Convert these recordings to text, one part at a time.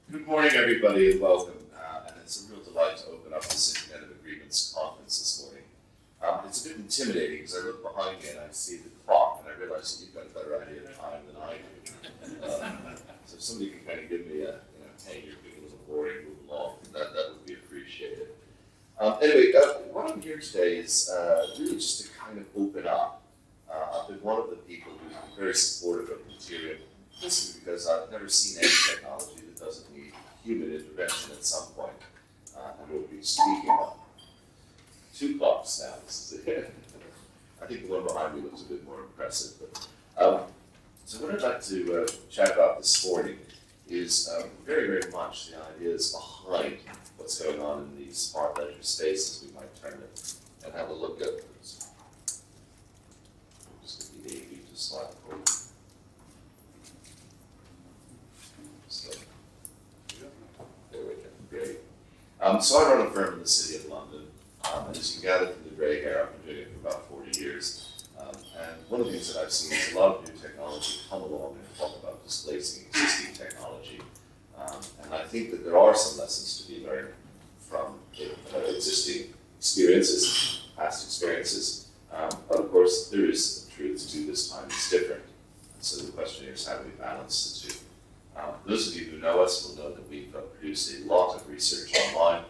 Good morning, everybody, and welcome. And it's a real delight to open up this Internet of Agreements conference this morning. It's a bit intimidating because I look behind me and I see the clock, and I realize that you've got a better idea of time than I do. So if somebody can kind of give me a, hey, you're being a little boring, move along, that would be appreciated. Anyway, what I'm here today is really just to kind of open up. I've been one of the people who's been very supportive of Mattereum, simply because I've never seen any technology that doesn't need human intervention at some point. And we'll be speaking of two clocks now. This is it. I think the one behind me looks a bit more impressive. But, so what I'd like to chat about this morning is very, very much the ideas behind what's going on in the smart ledger space, as we might term it, and have a look at this. Just give me the to slide forward. So, there we go. Great. So I run a firm in the City of London, and as you gather from the grey hair, I've been doing it for about 40 years. And one of the things that I've seen is a lot of new technology come along and talk about displacing existing technology. And I think that there are some lessons to be learned from existing experiences, past experiences. But of course, there is a truth to this time it's different. And so the question is, how do we balance the two? Those of you who know us will know that we've produced a lot of research online.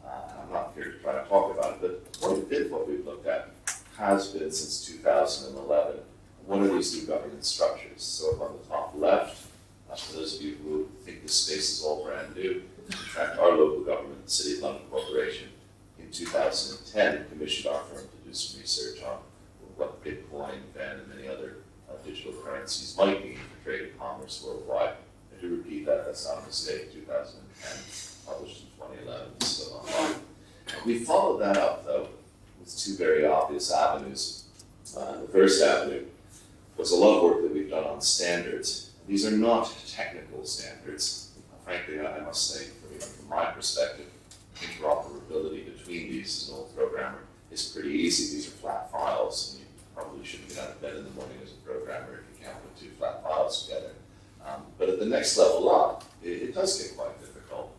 And I'm not here to try to talk about it, but quite a bit of what we've looked at has been since 2011. What are these new governance structures? So up on the top left, for those of you who think this space is all brand new, in fact, our local government, the City of London Corporation, in 2010 commissioned our firm to do some research on what Bitcoin, Ben, and many other digital currencies might mean for trade and commerce worldwide. And to repeat that, that's not a mistake, 2010, published in 2011, it's still online. We followed that up, though, with two very obvious avenues. The first avenue was a lot of work that we've done on standards. These are not technical standards. Frankly, I must say, from my perspective, interoperability between these as an old programmer is pretty easy. These are flat files, and you probably shouldn't get out of bed in the morning as a programmer if you can't put two flat files together. But at the next level up, it does get quite difficult.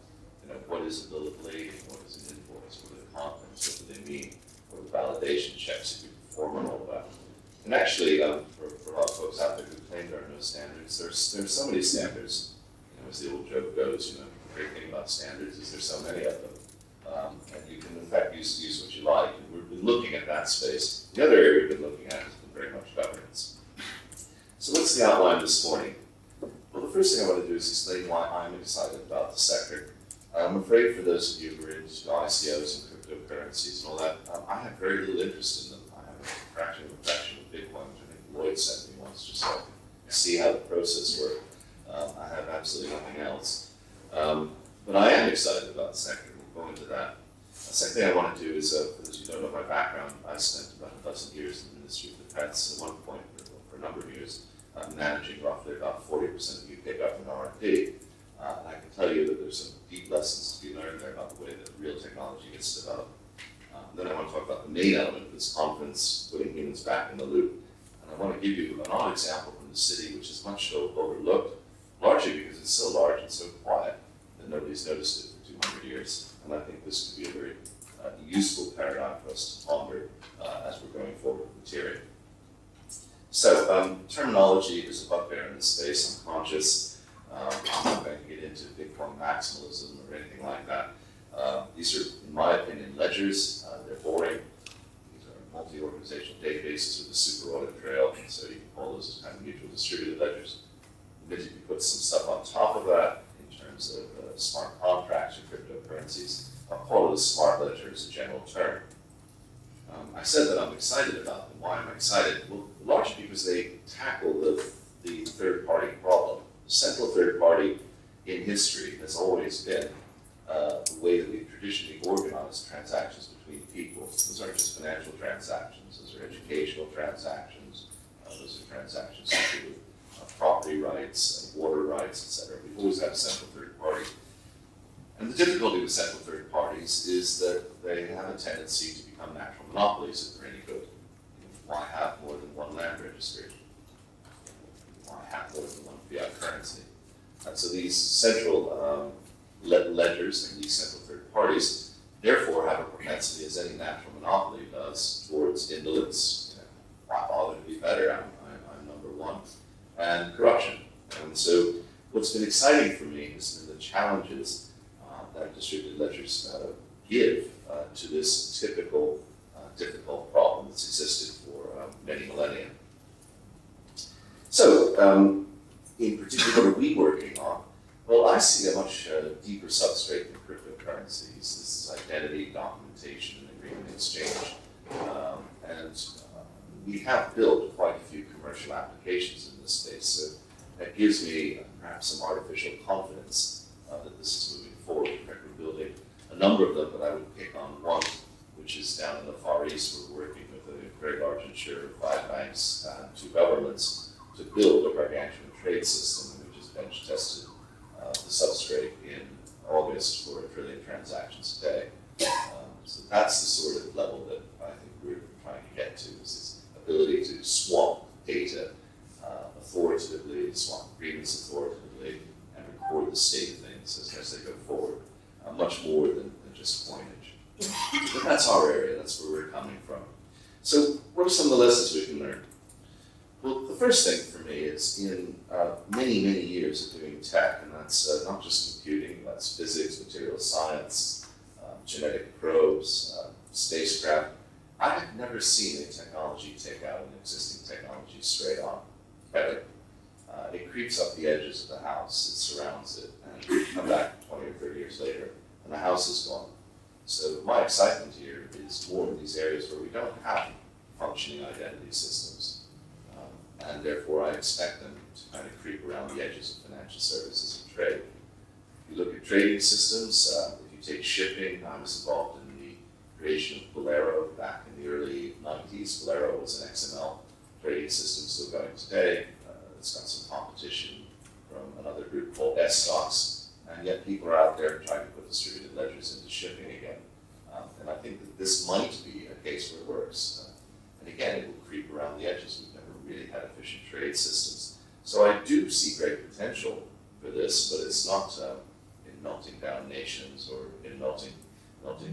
What is a bill of lading? What is an invoice? What are the contents? What do they mean? What are the validation checks that you perform and all that? And actually, for a lot of folks out there who claim there are no standards, there's so many standards. As the old joke goes, the great thing about standards is there's so many of them. And you can, in fact, use what you like. And we've been looking at that space. The other area we've been looking at has been very much governance. So what's the outline this morning? Well, the first thing I want to do is explain why I'm excited about the sector. I'm afraid for those of you who are into ICOs and cryptocurrencies and all that, I have very little interest in them. I have a fraction of Bitcoin, which I think Lloyd sent me once just so I can see how the process works. I have absolutely nothing else. But I am excited about the sector. We'll go into that. The second thing I want to do is, for those who don't know my background, I spent about 12 years in the Ministry of Defence at one point for a number of years, managing roughly about 40% of UK government R&D. And I can tell you that there's some deep lessons to be learned there about the way that real technology gets developed. Then I want to talk about the main element of this conference, putting humans back in the loop. And I want to give you an odd example from the city, which is much overlooked, largely because it's so large and so quiet that nobody's noticed it for 200 years. And I think this could be a very useful paradigm for us to ponder as we're going forward with Mattereum. So terminology is a bugbear in this space. I'm conscious. I'm not going to get into Bitcoin maximalism or anything like that. These are, in my opinion, ledgers. They're boring. These are multi-organizational databases with a super audit trail, so you can call those as kind of mutual distributed ledgers. If you put some stuff on top of that in terms of smart contracts or cryptocurrencies, I'll call it a smart ledger as a general term. I said that I'm excited about them. Why am I excited? Well, largely because they tackle the third-party problem. The central third party in history has always been the way that we've traditionally organized transactions between people. Those aren't just financial transactions, those are educational transactions, those are transactions to do with property rights, water rights, etc. We've always had a central third party. And the difficulty with central third parties is that they have a tendency to become natural monopolies if they're any good. Why have more than one land registry? Why have more than one fiat currency? And so these central ledgers and these central third parties therefore have a propensity, as any natural monopoly does, towards indolence. Why bother to be better? I'm number one. And corruption. And so what's been exciting for me has been the challenges that distributed ledgers give to this typical difficult problem that's existed for many millennia. So, in particular, what are we working on? Well, I see a much deeper substrate than cryptocurrencies. This is identity, documentation, and agreement exchange. And we have built quite a few commercial applications in this space, so that gives me perhaps some artificial confidence that this is moving forward. In fact, we're building a number of them, but I would pick on one, which is down in the Far East. We're working with a very large insurer, 5 banks, and 2 governments to build a gargantuan trade system, and we just bench tested the substrate in August for 1 trillion transactions a day. So that's the sort of level that I think we're trying to get to, is this ability to swap data authoritatively, swap agreements authoritatively, and record the state of things as they go forward, much more than just coinage. But that's our area, that's where we're coming from. So what are some of the lessons we can learn? Well, the first thing for me is in many, many years of doing tech, and that's not just computing, that's physics, material science, genetic probes, spacecraft. I have never seen a technology take out an existing technology straight on, ever. It creeps up the edges of the house, it surrounds it, and you come back 20 or 30 years later, and the house is gone. So my excitement here is more in these areas where we don't have functioning identity systems. And therefore I expect them to kind of creep around the edges of financial services and trade. If you look at trading systems, if you take shipping, I was involved in the creation of Bolero back in the early 90s. Bolero was an XML trading system still going today. It's got some competition from another group called S-Stocks, and yet people are out there trying to put distributed ledgers into shipping again. And I think that this might be a case where it works. And again, it will creep around the edges. We've never really had efficient trade systems. So I do see great potential for this, but it's not in melting down nations or in melting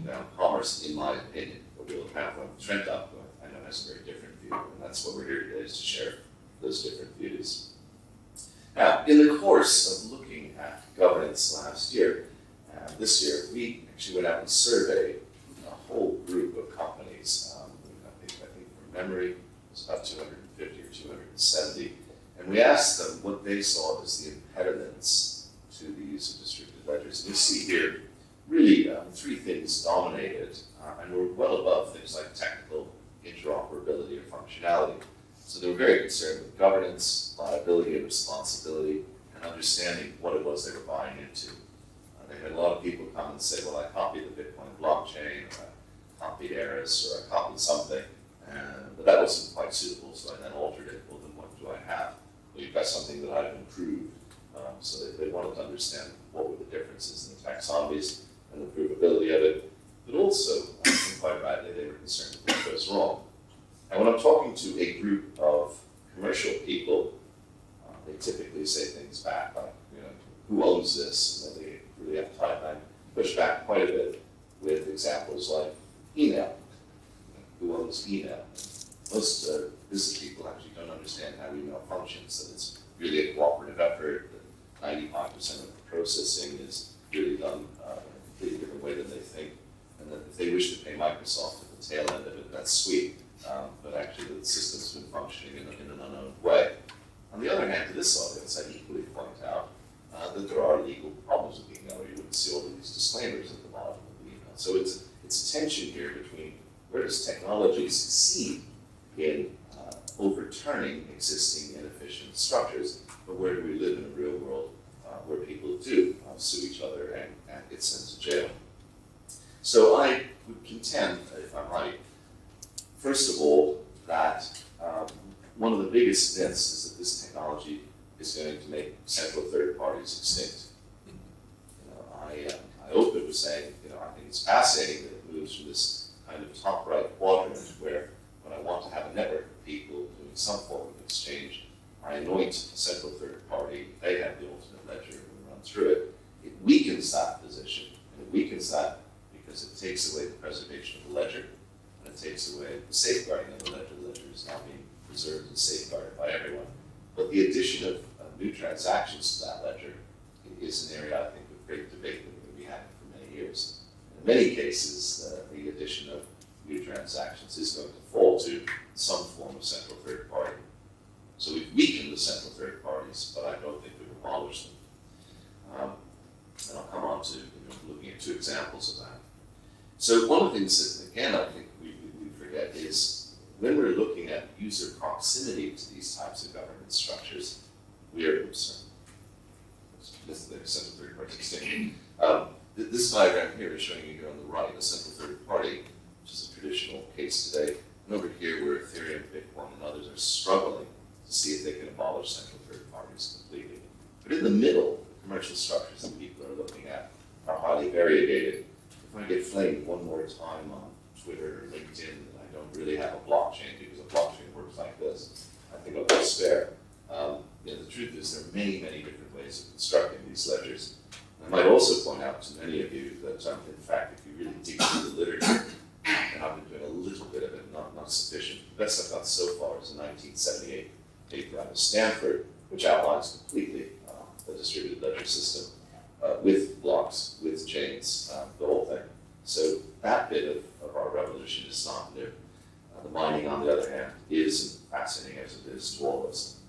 down commerce, in my opinion. But we'll have Trent up, I know has a very different view, and that's what we're here today, is to share those different views. Now, in the course of looking at governance last year, this year, we actually went out and surveyed a whole group of companies. I think from memory, it was about 250 or 270. And we asked them what they saw as the impediments to the use of distributed ledgers. And you see here, really 3 things dominated, and were well above things like technical interoperability or functionality. So they were very concerned with governance, liability and responsibility, and understanding what it was they were buying into. They had a lot of people come and say, well, I copied the Bitcoin blockchain, or I copied Eris, or I copied something, but that wasn't quite suitable, so I then altered it. Well, then what do I have? Well, you've got something that I've improved. So they wanted to understand what were the differences in the taxonomies and the provability of it, but also, quite rightly, they were concerned with what goes wrong. And when I'm talking to a group of commercial people, they typically say things back like, who owns this? And then they really have time. I push back quite a bit with examples like email. Who owns email? Most business people actually don't understand how email functions, that it's really a cooperative effort, that 95% of the processing is really done in a completely different way than they think, and that if they wish to pay Microsoft at the tail end of it, that's sweet. But actually the system's been functioning in an unknown way. On the other hand, to this audience, I equally point out that there are legal problems with email. You wouldn't see all of these disclaimers at the bottom of the email. So it's a tension here between where does technology succeed in overturning existing inefficient structures, but where do we live in a real world where people do sue each other and get sent to jail? So I would contend, if I'm right, first of all, that one of the biggest myths is that this technology is going to make central third parties extinct. I open with saying, I think it's fascinating that it moves from this kind of top right quadrant where when I want to have a network of people doing some form of exchange, I anoint a central third party, they have the ultimate ledger and run through it, it weakens that position, and it weakens that because it takes away the preservation of the ledger, and it takes away the safeguarding of the ledger. The ledger is now being preserved and safeguarded by everyone. But the addition of new transactions to that ledger is an area, I think, of great debate that we're going to be having for many years. In many cases, the addition of new transactions is going to fall to some form of central third party. So we've weakened the central third parties, but I don't think we've abolished them. And I'll come on to looking at two examples of that. So one of the things that, again, I think we forget is when we're looking at user proximity to these types of governance structures, this is the central third party distinction. This diagram here is showing you here on the right, a central third party, which is a traditional case today. And over here, where Ethereum, Bitcoin, and others are struggling to see if they can abolish central third parties completely. But in the middle, the commercial structures that people are looking at are highly variegated. If I get flamed one more time on Twitter or LinkedIn that I don't really have a blockchain because a blockchain works like this, I think I'll despair. The truth is there are many, many different ways of constructing these ledgers. I might also point out to many of you that, in fact, if you really dig into the literature, and I've been doing a little bit of it, not sufficient. The best I've got so far is a 1978 paper out of Stanford, which outlines completely the distributed ledger system with blocks, with chains, the whole thing. So that bit of our revolution is not new. The mining, on the other hand, is fascinating as it is to all of us.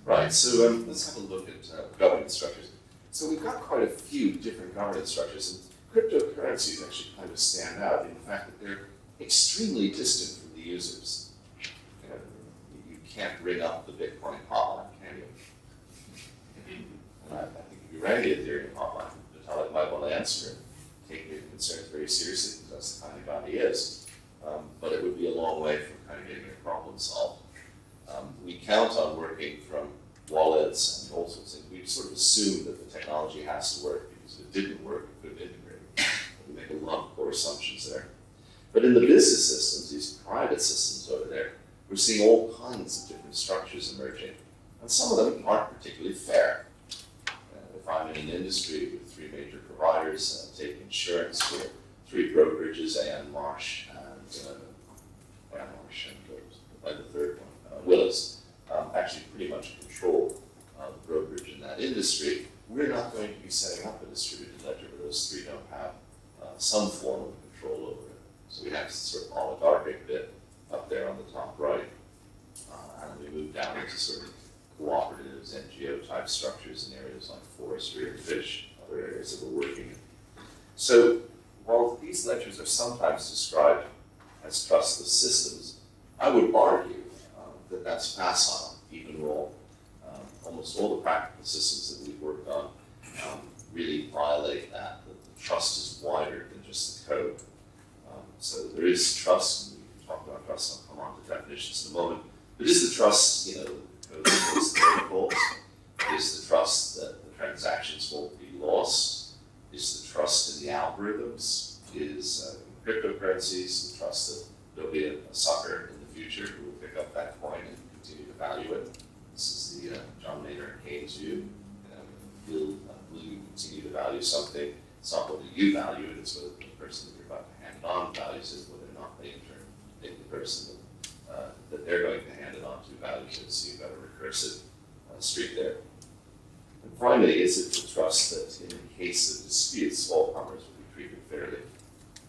Right, so let's have a look at governance structures. So we've got quite a few different governance structures, and cryptocurrencies actually kind of stand out in the fact that they're extremely distant from the users. You can't ring up the Bitcoin hotline, can you? And I think if you rang the Ethereum hotline, Vitalik might want to answer and take your concerns very seriously, because that's the kind of guy he is. But it would be a long way from kind of getting your problem solved. We count on working from wallets and all sorts of things. We sort of assume that the technology has to work, because if it didn't work, it could have integrated. We make a lot of poor assumptions there. But in the business systems, these private systems over there, we're seeing all kinds of different structures emerging. And some of them aren't particularly fair. If I'm in an industry with three major providers, take insurance, where three brokerages, Aon Marsh and the third one, Willis, actually pretty much control the brokerage in that industry, we're not going to be setting up a distributed ledger where those three don't have some form of control over it. So we have this sort of oligarchic bit up there on the top right. And we move down into sort of cooperatives, NGO type structures in areas like forestry and fish, other areas that we're working in. So while these ledgers are sometimes described as trustless systems, I would argue that that's facile, even wrong. Almost all the practical systems that we've worked on really violate that. The trust is wider than just the code. So there is trust, and we can talk about trust, I'll come on to definitions in a moment. But is the trust, the code that makes the protocols? Is the trust that the transactions won't be lost? Is the trust in the algorithms? Is cryptocurrencies the trust that there'll be a sucker in the future who will pick up that coin and continue to value it? This is the John Maynard Keynes view. Will you continue to value something? It's not whether you value it, it's whether the person that you're about to hand it on values it, whether or not they in turn think the person that they're going to hand it on to values it. So you've got a recursive streak there. And finally, is it the trust that in the case of disputes, all comers will be treated fairly?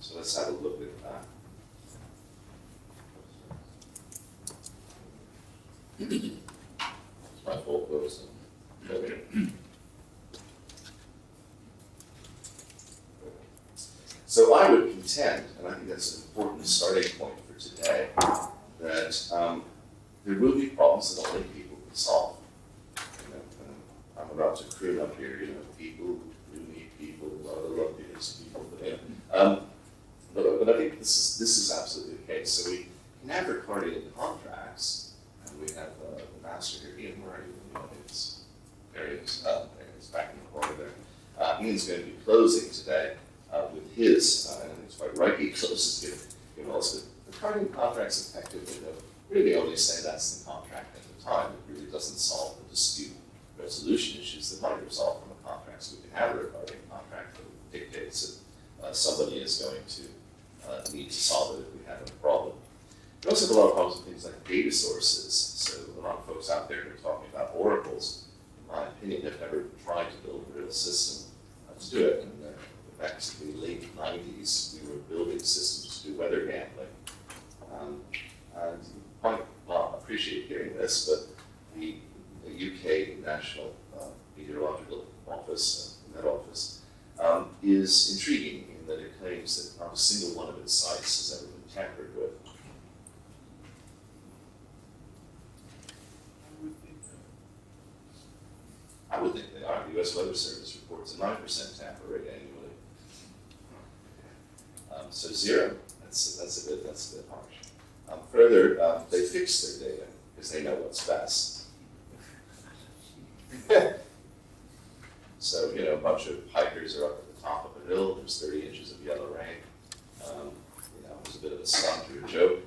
So let's have a look at that. My fault goes. Okay. So I would contend, and I think that's an important starting point for today, that there will be problems that only people can solve. I'm about to croon up here, people who need people, I love these people, but I think this is absolutely the case. So we can have recorded contracts, and we have the master here, Ian, where are you in the audience? There he is, back in the corner there. Ian's going to be closing today with his, and it's quite right he closes given also. The recording contracts effectively, though, really only say that's the contract at the time. It really doesn't solve the dispute resolution issues that might result from a contract. So we can have a recording contract that dictates that somebody is going to need to solve it if we have a problem. We also have a lot of problems with things like data sources. So a lot of folks out there who are talking about oracles, in my opinion, have never tried to build a real system to do it. And back to the late 90s, we were building systems to do weather gambling. And you might not appreciate hearing this, but the UK National Meteorological Office, Met Office, is intriguing in that it claims that not a single one of its sites has ever been tampered with. I would think they are. The U.S. Weather Service reports a 9% tamper rate annually. So zero. That's a bit harsh. Further, they fix their data because they know what's best. So a bunch of hikers are up at the top of a hill. There's 30 inches of yellow rain. It was a bit of a stunt or a joke.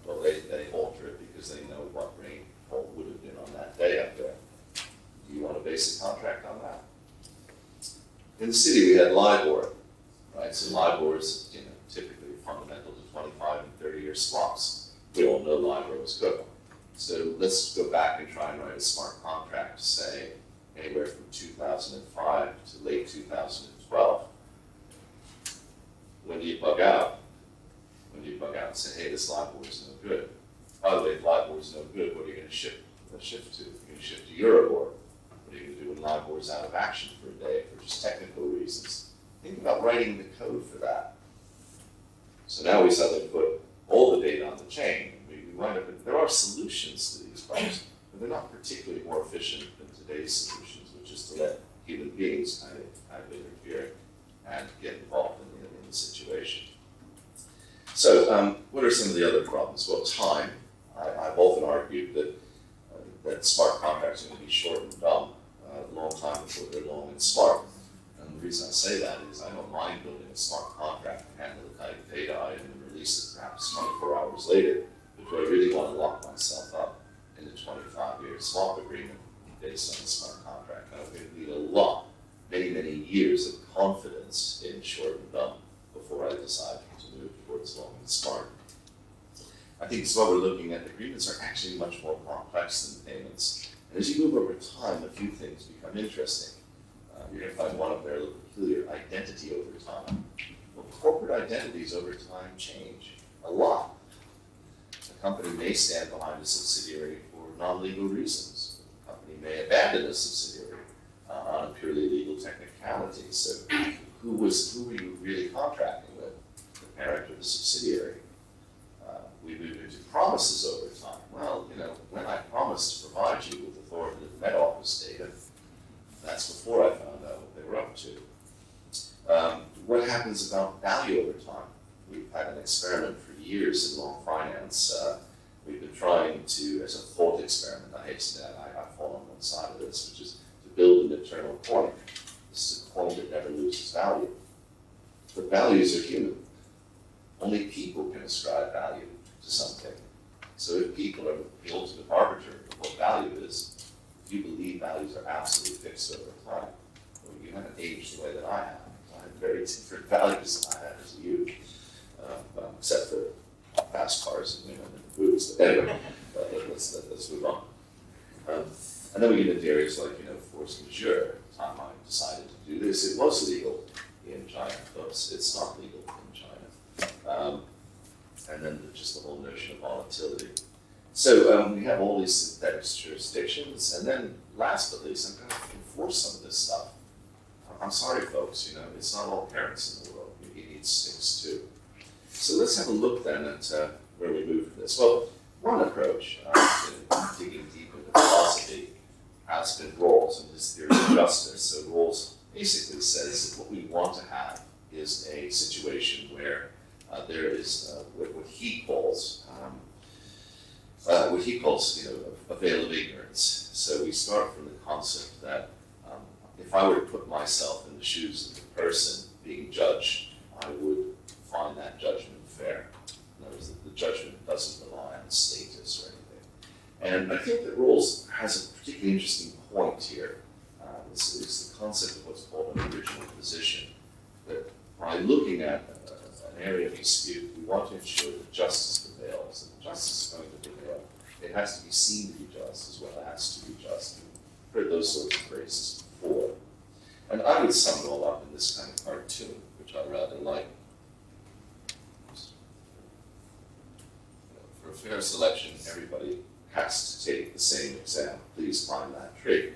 Well, they alter it because they know what rainfall would have been on that day up there. Do you want to base a contract on that? In the city, we had LIBOR, right? So LIBOR is, typically fundamental to 25 and 30-year swaps. We all know LIBOR was good. So let's go back and try and write a smart contract to say anywhere from 2005 to late 2012. When do you bug out? When do you bug out and say, hey, this LIBOR is no good? By the way, if LIBOR is no good, what are you going to shift to? You're going to shift to Euribor. What are you going to do when LIBOR is out of action for a day for just technical reasons? Think about writing the code for that. So now we suddenly put all the data on the chain. We wind up with, there are solutions to these problems, but they're not particularly more efficient than today's solutions, which is to let human beings kind of interfere and get involved in the situation. So what are some of the other problems? Well, time. I've often argued that smart contracts are going to be short and dumb a long time before they're long and smart. And the reason I say that is I don't mind building a smart contract to handle the kind of data item and release it perhaps 24 hours later, but do I really want to lock myself up in a 25-year swap agreement based on a smart contract? I'm going to need a lot, many years of confidence in short and dumb before I decide to move towards long and smart. I think that's why we're looking at agreements are actually much more complex than payments. And as you move over time, a few things become interesting. You're going to find one of their little peculiar identity over time. Well, corporate identities over time change a lot. A company may stand behind a subsidiary for non-legal reasons. A company may abandon a subsidiary on a purely legal technicality. So who were you really contracting with? The parent or the subsidiary? We move into promises over time. Well, when I promised to provide you with authoritative Met Office data, that's before I found out what they were up to. What happens about value over time? We've had an experiment for years in law finance. We've been trying to, as a thought experiment, I hasten to add, I fall on one side of this, which is to build an eternal coin. This is a coin that never loses value. But values are human. Only people can ascribe value to something. So if people are the ultimate arbiter of what value is, if you believe values are absolutely fixed over time, well, you haven't aged the way that I have. I have very different values than I had as a youth, except for fast cars and women and booze. But anyway, let's move on. And then we get into areas like force majeure. The time I decided to do this, it was legal in China. Oops, it's not legal in China. And then just the whole notion of volatility. So we have all these synthetic jurisdictions, and then last but least, I'm going to enforce some of this stuff. I'm sorry, folks, it's not all parents in the world. You need sticks too. So let's have a look then at where we move from this. Well, one approach, digging deep into philosophy, has been Rawls and his theory of justice. So Rawls basically says that what we want to have is a situation where there is what he calls a veil of ignorance. So we start from the concept that if I were to put myself in the shoes of the person being judged, I would find that judgment fair. In other words, the judgment doesn't rely on status or anything. And I think that Rawls has a particularly interesting point here. well as to be just. We've heard those sorts of phrases before. And I would sum it all up in this kind of cartoon, which I rather like. For a fair selection, everybody has to take the same exam. Please climb that tree.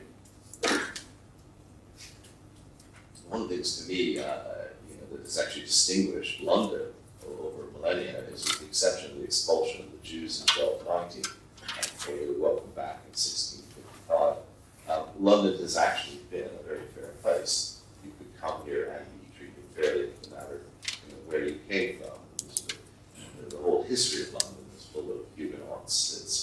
One of the things to me, that has actually distinguished London over millennia is with the exception of the expulsion of the Jews in 1290 and before they were welcomed back in 1655. London has actually been a very fair place. You could come here and be treated fairly, no matter where you came from. The whole history of London is full of Huguenots. It's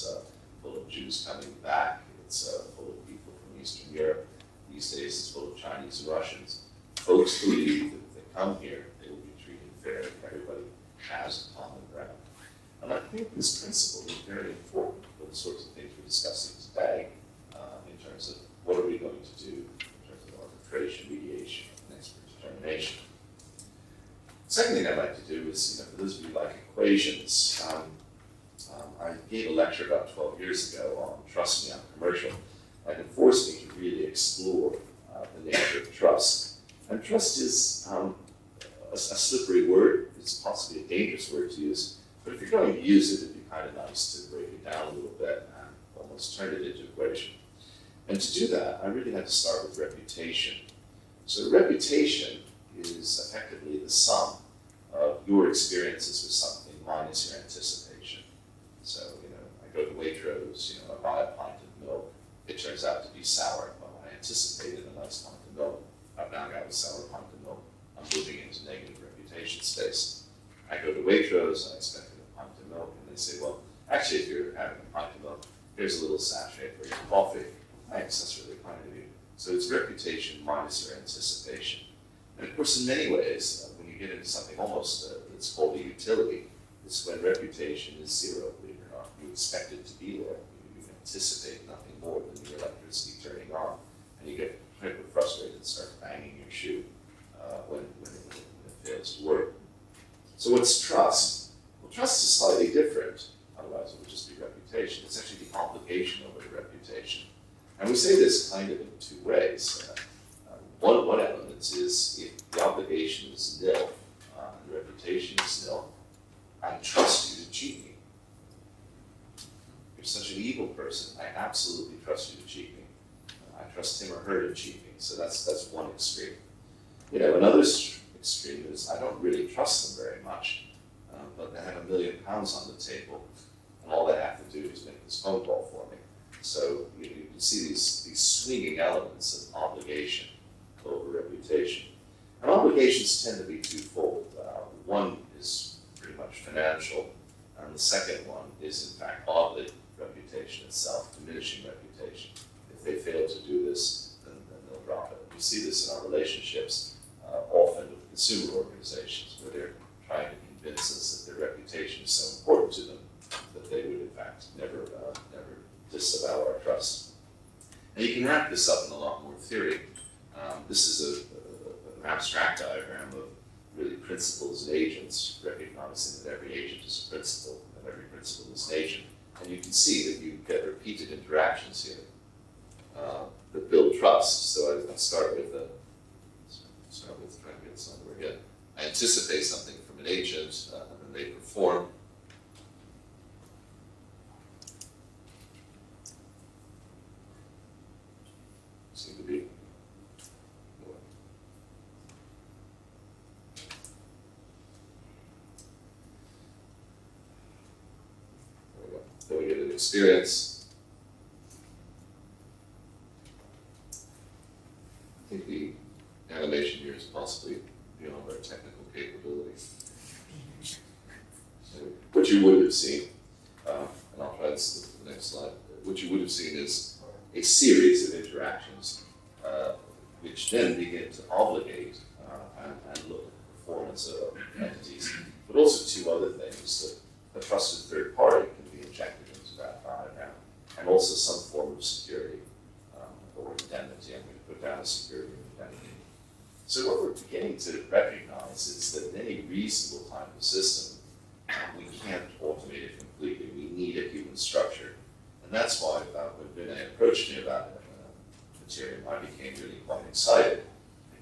full of Jews coming back. It's full of people from Eastern Europe. These days it's full of Chinese and Russians. Folks believe that if they come here, they will be treated fairly. Everybody has a common ground. And I think this principle is very important for the sorts of things we're discussing today in terms of what are we going to do in terms of arbitration, mediation, and expert determination. Second thing I'd like to do is, for those of you who like equations, I gave a lecture about 12 years ago on Trust Me, I'm Commercial, and it forced me to really explore the nature of trust. And trust is a slippery word. It's possibly a dangerous word to use, but if you're going to use it, it'd be kind of nice to break it down a little bit and almost turn it into equation. And to do that, I really had to start with reputation. So reputation is effectively the sum of your experiences with something minus your anticipation. So, I go to Waitrose, I buy a pint of milk. It turns out to be sour. Well, I anticipated a nice pint of milk. I've now got a sour pint of milk. I'm moving into negative reputation space. I go to Waitrose, I expected a pint of milk, and they say, well, actually, if you're having a pint of milk, here's a little sachet for your coffee. Thanks, that's really kind of you. So it's reputation minus your anticipation. And of course, in many ways, when you get into something almost that's called a utility, it's when reputation is zero, believe it or not. You expect it to be there. You anticipate nothing more than your electricity turning on, and you get hyper frustrated and start banging your shoe when it fails to work. So what's trust? Well, trust is slightly different. Otherwise, it would just be reputation. It's actually the obligation over the reputation. And we say this kind of in two ways. One element is if the obligation is nil, and the reputation is nil, I trust you to cheat me. You're such an evil person, I absolutely trust you to cheat me. I trust him or her to cheat me. So that's one extreme. Another extreme is I don't really trust them very much, but they have £1 million on the table, and all they have to do is make this phone call for me. So you can see these swinging elements of obligation over reputation. And obligations tend to be twofold. One is pretty much financial, and the second one is, in fact, oddly, reputation itself, diminishing reputation. If they fail to do this, then they'll drop it. We see this in our relationships, often with consumer organizations, where they're trying to convince us that their reputation is so important to them that they would, in fact, never disavow our trust. And you can wrap this up in a lot more theory. This is an abstract diagram of really principles and agents, recognizing that every agent is a principle and every principle is an agent. And you can see that you get repeated interactions here that build trust. So I start with trying to get somewhere again. I anticipate something from an agent, and they perform. Seem to be. There we go. Then we get an experience. I think the animation here is possibly beyond our technical capability. What you would have seen, and I'll try this with the next slide, what you would have seen is a series of interactions which then begin to obligate and look at the performance of entities, but also two other things. That a trusted third party can be injected into that diagram, and also some form of security or indemnity. I'm going to put down a security or indemnity. So what we're beginning to recognize is that in any reasonable type of system, we can't automate it completely. We need a human structure. And And that's why when Vinay approached me about Mattereum, I became really quite excited,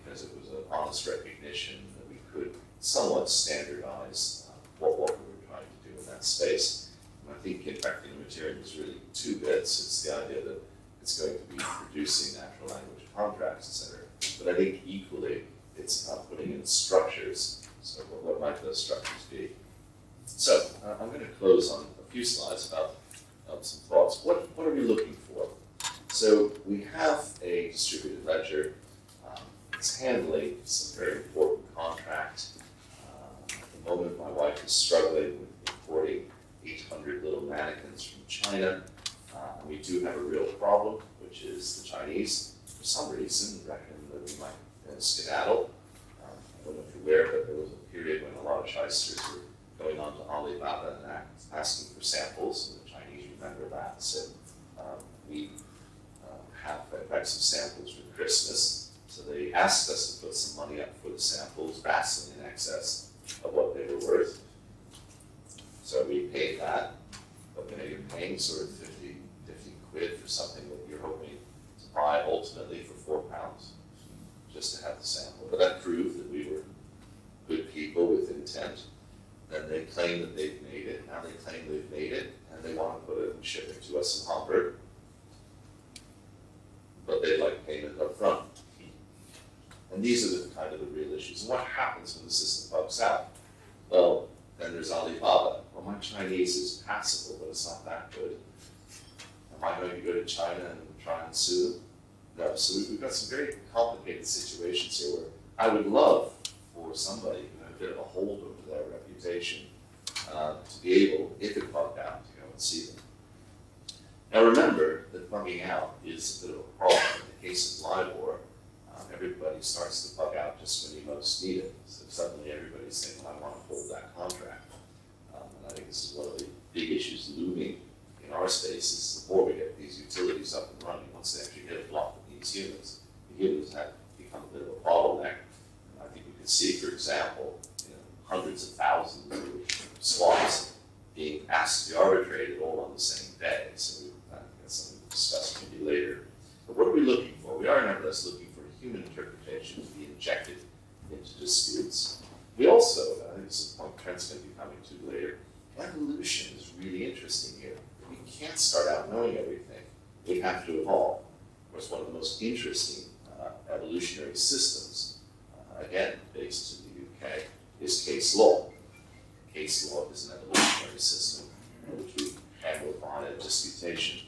because it was an honest recognition that we could somewhat standardize what we were trying to do in that space. And I think, in fact, Mattereum is really two bits. It's the idea that it's going to be producing natural language contracts, et cetera. But I think equally, it's about putting in structures. So what might those structures be? So I'm going to close on a few slides about some thoughts. What are we looking for? So we have a distributed ledger. It's handling some very important contract. At the moment, my wife is struggling with importing 800 little mannequins from China. We do have a real problem, which is the Chinese, for some reason, reckon that we might skedaddle. I don't know if you're aware, but there was a period when a lot of shysters were going on to Alibaba and asking for samples, and the Chinese remember that. So we have, in fact, some samples for Christmas. So they asked us to put some money up for the samples, vastly in excess of what they were worth. So we paid that, but then you're paying sort of 50 quid for something that you're hoping to buy ultimately for £4, just to have the sample. But that proved that we were good people with intent. Then they claim that they've made it. Now they claim they've made it, and they want to put it and ship it to us in Hamburg. But they'd like payment up front. And these are the kind of the real issues. And what happens when the system bugs out? Well, then there's Alibaba. Well, my Chinese is passable, but it's not that good. Am I going to go to China and try and sue them? No. So we've got some very complicated situations here where I would love for somebody who had a bit of a hold over their reputation to be able, if it bugged out, to go and see them. Now remember that bugging out is a bit of a problem. In the case of LIBOR, everybody starts to bug out just when you most need it. So suddenly everybody's saying, well, I want to hold that contract. And I think this is one of the big issues looming in our space is the more we get these utilities up and running, once they actually hit a block with these humans, the humans have become a bit of a bottleneck. And I think you can see, for example, hundreds of thousands of swaps being asked to be arbitrated all on the same day. So that's something to discuss maybe later. But what are we looking for? We are nevertheless looking for human interpretation to be injected into disputes. We also, I think this is a point Trent's going to be coming to later, evolution is really interesting here. We can't start out knowing everything. We have to evolve. Of course, one of the most interesting evolutionary systems, again, based in the UK, is case law. Case law is an evolutionary system which we handle on a disputation.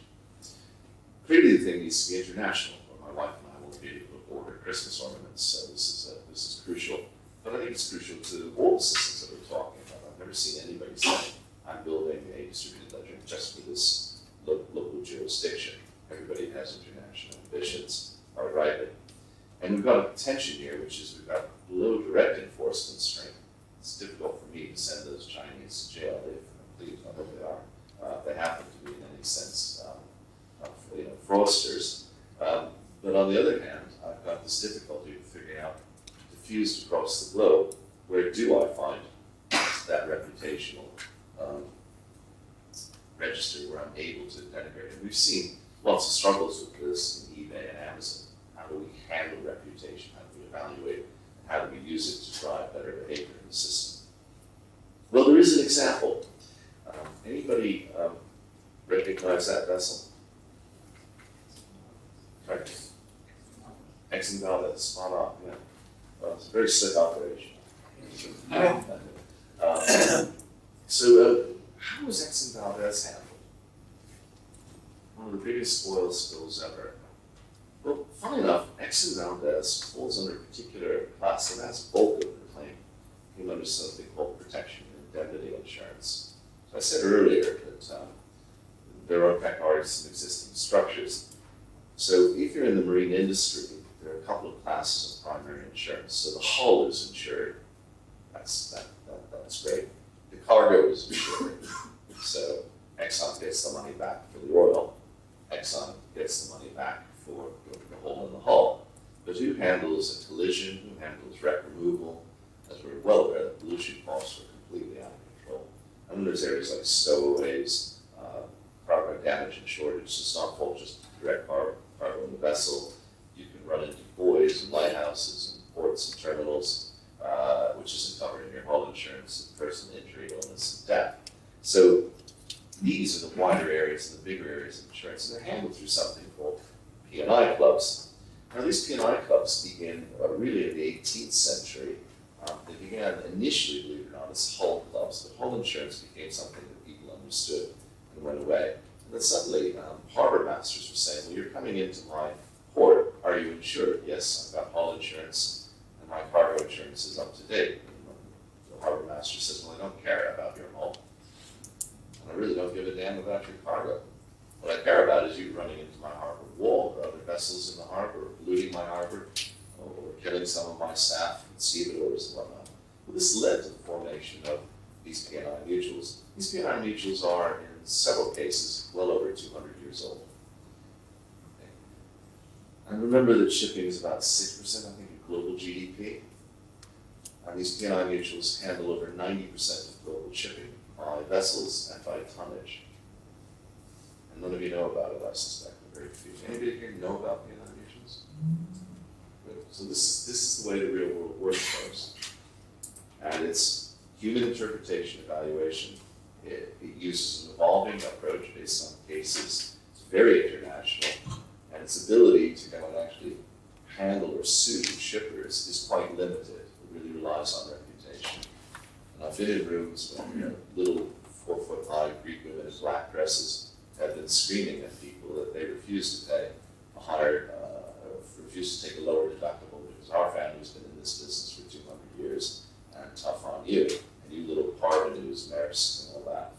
Clearly, the thing needs to be international. My wife and I will be able to order Christmas ornaments, so this is crucial. But I think it's crucial to all the systems that we're talking about. I've never seen anybody say, I'm building a distributed ledger just for this local jurisdiction. Everybody has international ambitions, quite rightly. And we've got a tension here, which is we've got low direct enforcement strength. It's difficult for me to send those Chinese to jail if please, I hope they are. If they happen to be in any sense fraudsters. But on the other hand, I've got this difficulty of figuring out, diffused across the globe, where do I find that reputational register where I'm able to integrate it? We've seen lots of struggles with this in eBay and Amazon. How do we handle reputation? How do we evaluate it? How do we use it to drive better behavior in the system? Well, there is an example. Anybody recognize that vessel? Right. Exxon Valdez, spot on, yeah. Well, it's a very slick operation. So how was Exxon Valdez handled? One of the biggest oil spills ever. Well, funny enough, Exxon Valdez falls under a particular class, and that's bulk of the claim. Came under something called protection and indemnity insurance. So I said earlier that there are, in fact, already some existing structures. So if you're in the marine industry, there are a couple of classes of primary insurance. So the hull is insured. That's great. The cargo is insured. So Exxon gets the money back for the oil. Exxon gets the money back for the hole in the hull. But who handles a collision? Who handles wreck removal? As we're well aware, the pollution costs are completely out of control. And then there's areas like stowaways, cargo damage insured. It's just not fault, just direct cargo in the vessel. You can run into buoys and lighthouses and ports and terminals, which isn't covered in your hull insurance, personal injury, illness, and death. So these are the wider areas and the bigger areas of insurance, and they're handled through something called P&I clubs. Now, these P&I clubs begin really in the 18th century. They began initially, believe it or not, as hull clubs, but hull insurance became something that people understood and went away. And then suddenly, harbor masters were saying, well, you're coming into my port, are you insured? Yes, I've got hull insurance, and my cargo insurance is up to date. And the harbor master says, well, I don't care about your hull, and I really don't give a damn about your cargo. What I care about is you running into my harbor wall, or other vessels in the harbor, or polluting my harbor, or killing some of my staff, and stevedores and whatnot. Well, this led to the formation of these P&I mutuals. These P&I mutuals are, in several cases, well over 200 years old. Okay. And remember that shipping is about 6%, I think, of global GDP. And these P&I mutuals handle over 90% of global shipping by vessels and by tonnage. And none of you know about it, I suspect, very few. Anybody here know about P&I mutuals? Good. So this is the way the real world works, folks. And it's human interpretation evaluation. It uses an evolving approach based on cases. It's very international, and its ability to go and actually handle or sue shippers is quite limited. It really relies on reputation. And I've been in rooms when little 4-foot-high Greek women in black dresses have been screaming at people that they refuse to pay a higher, refuse to take a lower deductible because our family's been in this business for 200 years and tough on you. And you little parvenus, Maersk, and all that,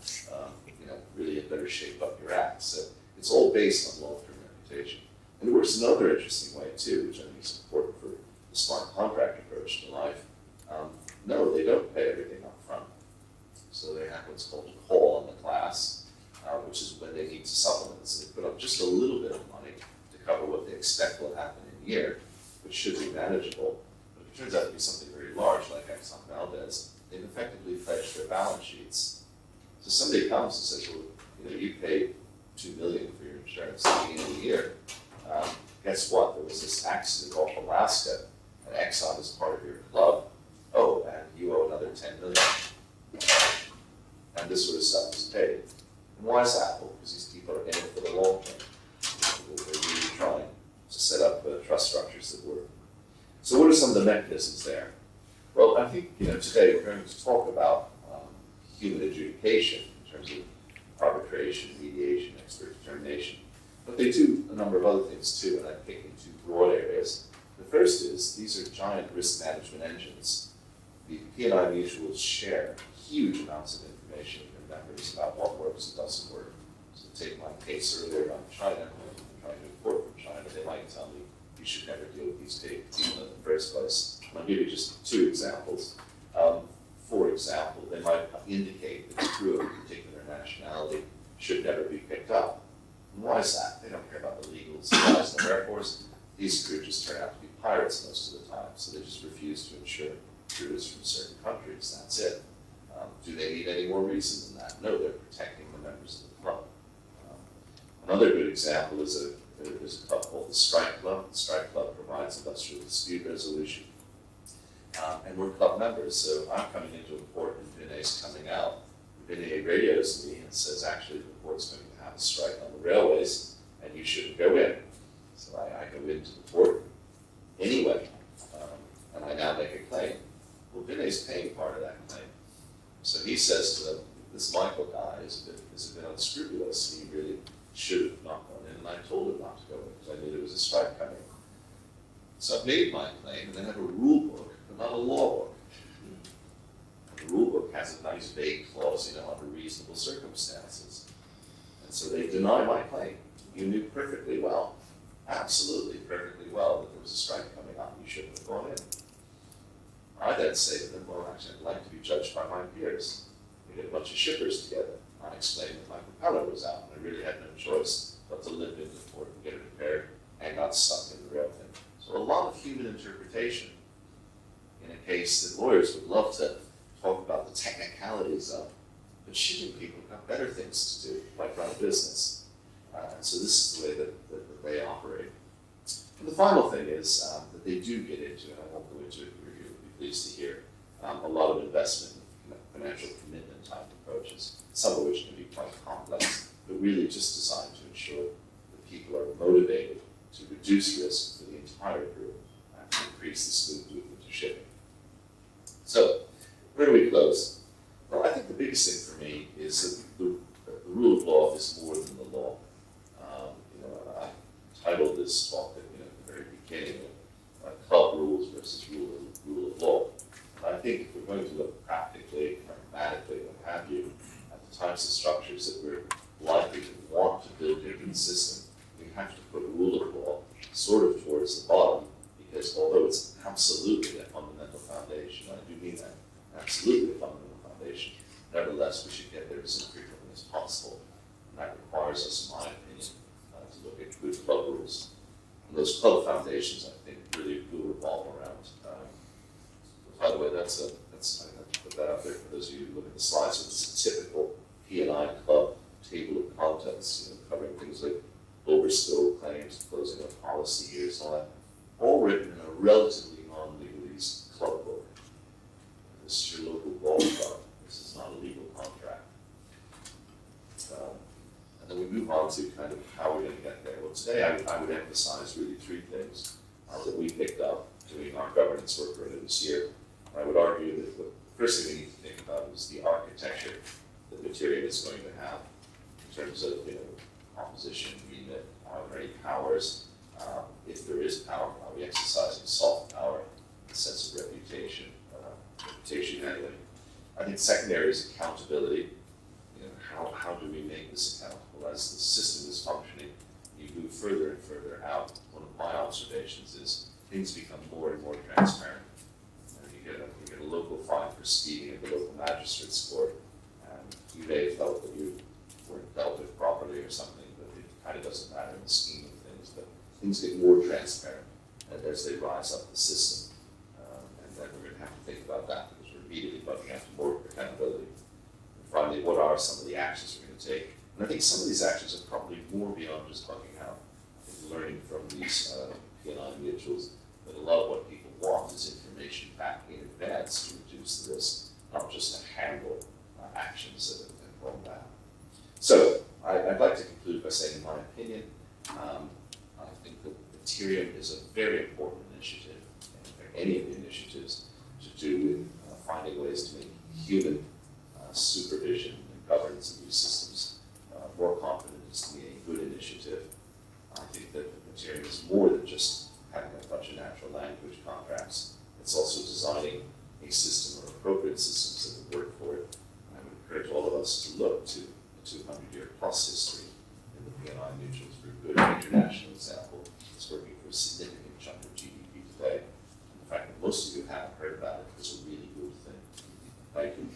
really had better shape up your act. So it's all based on long-term reputation. And it works another interesting way too, which I think is important for the smart contract approach to life. No, they don't pay everything up front. So they have what's called a call on the class, which is when they need to supplement. So they put up just a little bit of money to cover what they expect will happen in a year, which should be manageable. But if it turns out to be something very large, like Exxon Valdez, they've effectively pledged their balance sheets. So somebody comes and says, well, you paid $2 million for your insurance at the beginning of the year. Guess what? There was this accident off Alaska, and Exxon is part of your club. Oh, and you owe another $10 million. And this sort of stuff is paid. And why is that? Well, because these people are in it for the long term. They're really trying to set up trust structures that work. So what are some of the mechanisms there? Well, I think today we're going to talk about human adjudication in terms of arbitration, mediation, expert determination. But they do a number of other things too, and I pick in two broad areas. The first is these are giant risk management engines. The P&I mutuals share huge amounts of information with their members about what works and doesn't work. So take my case earlier on China, I'm trying to import from China, they might tell me you should never deal with these people in the first place. I'll give you just two examples. For example, they might indicate that the crew of a particular nationality should never be picked up. And why is that? They don't care about the legal supplies in the Air Force. These crew just turn out to be pirates most of the time, so they just refuse to insure crews from certain countries. That's it. Do they need any more reason than that? No, they're protecting the members of the club. Another good example is there's a club called the Strike Club. The Strike Club provides industrial dispute resolution. And we're club members, so I'm coming into a port and Vinay's coming out. Vinay radios me and says, actually, the port's going to have a strike on the railways, and you shouldn't go in. So I go into the port anyway, and I now make a claim. Well, Vinay's paying part of that claim. So he says to them, this Michael guy is a bit unscrupulous. He really should have not gone in, and I told him not to go in because I knew there was a strike coming. So I've made my claim, and they have a rule book, but not a law book. And the rule book has a nice vague clause, under reasonable circumstances. And so they deny my claim. You knew perfectly well, absolutely perfectly well, that there was a strike coming on. You shouldn't have gone in. I then say to them, well, actually, I'd like to be judged by my peers. We get a bunch of shippers together. I explained that my propeller was out, and I really had no choice but to limp into the port and get it repaired, and got stuck in the rail thing. So a lot of human interpretation in a case that lawyers would love to talk about the technicalities of, but shipping people have got better things to do, like run a business. And so this is the way that they operate. And the final thing is that they do get into, and I won't go into it, you'll be pleased to hear, a lot of investment in financial commitment type approaches, some of which can be quite complex, but really just designed to ensure that people are motivated to reduce risk for the entire group and to increase the smooth movement of shipping. So, where do we close? Well, I think the biggest thing for me is that the rule of law is more than the law. I titled this talk at the very beginning of club rules versus rule of law. And I think if we're going to look practically, pragmatically, what have you, at the types of structures that we're likely to want to build into the system, we have to put rule of law sort of towards the bottom, because although it's absolutely a fundamental foundation, I do mean that, absolutely a fundamental foundation, nevertheless we should get there as infrequently as possible. And that requires us, in my opinion, to look at good club rules. And those club foundations, I think, really do revolve around. By the way, I have to put that up there for those of you who look at the slides. So it's a typical P&I club table of contents, covering things like overspill claims, closing of policy years, and all that, all written in a relatively non-legalese club book. This is your local golf club. This is not a legal contract. And then we move on to kind of how we're going to get there. Well, today I would emphasize really three things that we picked up doing our governance work earlier this year. I would argue that the first thing we need to think about is the architecture that Mattereum is going to have in terms of composition, remit, are there any powers? If there is power, are we exercising soft power, a sense of reputation handling? I think secondary is accountability. How do we make this accountable? As the system is functioning, you move further and further out. One of my observations is things become more and more transparent. You get a local fine for speeding at the local magistrate's court, and you may have felt that you weren't dealt with properly or something, but it kind of doesn't matter in the scheme of things. But things get more transparent as they rise up the system, and then we're going to have to think about that because we're immediately bumping after more accountability. And finally, what are some of the actions we're going to take? And I think some of these actions are probably more beyond just bugging out. I think learning from these P&I mutuals that a lot of what people want is information back in advance to reduce the risk, not just to handle actions that have gone bad. So I'd like to conclude by saying, in my opinion, I think that Mattereum is a very important initiative, and any of the initiatives to do with finding ways to make human supervision and governance of these systems more confident is to me a good initiative. I think that Mattereum is more than just having a bunch of natural language contracts. It's also designing a system or appropriate systems that would work for it. And I would encourage all of us to look to the 200-year plus history in the P&I mutuals for a good international example. It's working for a significant chunk of GDP today. And the fact that most of you haven't heard about it is a really good thing. Thank you.